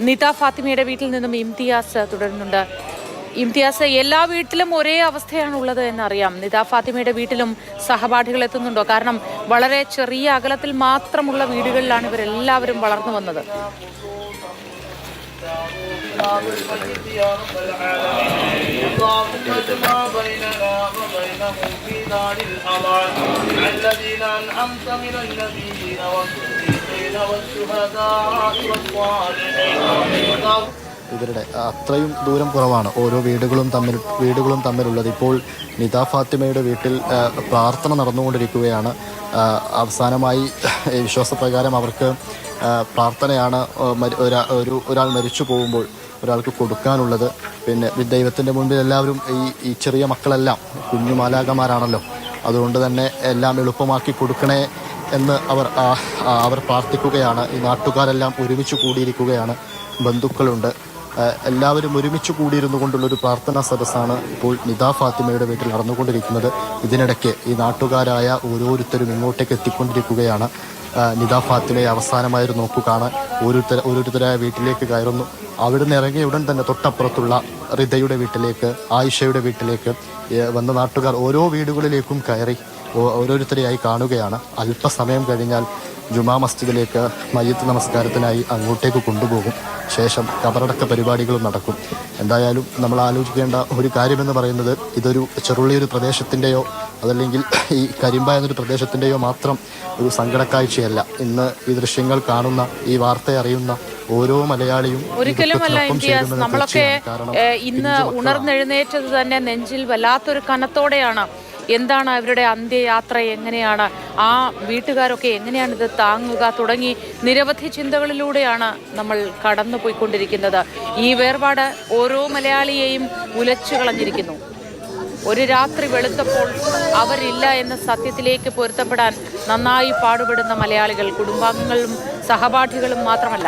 നിത ഫാത്തിമയുടെ വീട്ടിൽ നിന്നും ഇംതിയാസ് തുടരുന്നുണ്ട്. ഇംതിയാസ്, എല്ലാ വീട്ടിലും ഒരേ അവസ്ഥയാണുള്ളത് എന്നറിയാം. നിത ഫാത്തിമയുടെ വീട്ടിലും സഹപാഠികൾ എത്തുന്നുണ്ടോ? കാരണം വളരെ ചെറിയ അകലത്തിൽ മാത്രമുള്ള വീടുകളിലാണ് ഇവരെല്ലാവരും വളർന്നു വന്നത്. ഇവരുടെ അത്രയും ദൂരം കുറവാണ് ഓരോ വീടുകളും തമ്മിലുള്ളത്. ഇപ്പോൾ നിത ഫാത്തിമയുടെ വീട്ടിൽ പ്രാർത്ഥന നടന്നുകൊണ്ടിരിക്കുകയാണ്. അവസാനമായി വിശ്വാസപ്രകാരം അവർക്ക് പ്രാർത്ഥനയാണ് ഒരാൾ മരിച്ചു പോകുമ്പോൾ ഒരാൾക്ക് കൊടുക്കാനുള്ളത്. പിന്നെ ദൈവത്തിൻ്റെ മുൻപിൽ എല്ലാവരും ഈ ചെറിയ മക്കളെല്ലാം കുഞ്ഞു മാലാഖമാരാണല്ലോ, അതുകൊണ്ട് തന്നെ എല്ലാം എളുപ്പമാക്കി കൊടുക്കണേ എന്ന് അവർ പ്രാർത്ഥിക്കുകയാണ്. ഈ നാട്ടുകാരെല്ലാം ഒരുമിച്ച് കൂടിയിരിക്കുകയാണ്, ബന്ധുക്കളുണ്ട്, എല്ലാവരും ഒരുമിച്ച് കൂടിയിരുന്നു കൊണ്ടുള്ളൊരു പ്രാർത്ഥനാ സദസ്സാണ് ഇപ്പോൾ നിത ഫാത്തിമയുടെ വീട്ടിൽ നടന്നുകൊണ്ടിരിക്കുന്നത്. ഇതിനിടയ്ക്ക് ഈ നാട്ടുകാരായ ഓരോരുത്തരും ഇങ്ങോട്ടേക്ക് എത്തിക്കൊണ്ടിരിക്കുകയാണ്. നിത ഫാത്തിമയെ അവസാനമായൊരു നോക്കു കാണാൻ ഓരോരുത്തരായ വീട്ടിലേക്ക് കയറുന്നു. അവിടുന്ന് ഇറങ്ങിയ ഉടൻ തന്നെ തൊട്ടപ്പുറത്തുള്ള റിതയുടെ വീട്ടിലേക്ക്, ആയിഷയുടെ വീട്ടിലേക്ക് വന്ന നാട്ടുകാർ ഓരോ വീടുകളിലേക്കും കയറി ഓരോരുത്തരെയായി കാണുകയാണ്. അല്പസമയം കഴിഞ്ഞാൽ ജുമാ മസ്ജിദിലേക്ക് മയ്യത്ത് നമസ്കാരത്തിനായി അങ്ങോട്ടേക്ക് കൊണ്ടുപോകും. ശേഷം കബറടക്ക പരിപാടികളും നടക്കും. എന്തായാലും നമ്മൾ ആലോചിക്കേണ്ട ഒരു കാര്യമെന്ന് പറയുന്നത്, ഇതൊരു ചെറുള്ളിയൊരു പ്രദേശത്തിൻ്റെയോ അതല്ലെങ്കിൽ ഈ കരിമ്പ എന്നൊരു പ്രദേശത്തിൻ്റെയോ മാത്രം ഒരു സങ്കടക്കാഴ്ചയല്ല. ഇന്ന് ഈ ദൃശ്യങ്ങൾ കാണുന്ന, ഈ വാർത്ത അറിയുന്ന ഓരോ മലയാളിയും ഒരിക്കലുമല്ല ഇംതിയാസ്. നമ്മളൊക്കെ ഇന്ന് ഉണർന്നെഴുന്നേറ്റത് തന്നെ നെഞ്ചിൽ വല്ലാത്തൊരു കനത്തോടെയാണ്. എന്താണ് അവരുടെ അന്ത്യയാത്ര, എങ്ങനെയാണ് ആ വീട്ടുകാരൊക്കെ എങ്ങനെയാണ് ഇത് താങ്ങുക തുടങ്ങി നിരവധി ചിന്തകളിലൂടെയാണ് നമ്മൾ കടന്നു പോയിക്കൊണ്ടിരിക്കുന്നത്. ഈ വേർപാട് ഓരോ മലയാളിയെയും ഉലച്ചു കളഞ്ഞിരിക്കുന്നു. ഒരു രാത്രി വെളുത്തപ്പോൾ അവരില്ല എന്ന സത്യത്തിലേക്ക് പൊരുത്തപ്പെടാൻ നന്നായി പാടുപെടുന്ന മലയാളികൾ, കുടുംബാംഗങ്ങളും സഹപാഠികളും മാത്രമല്ല,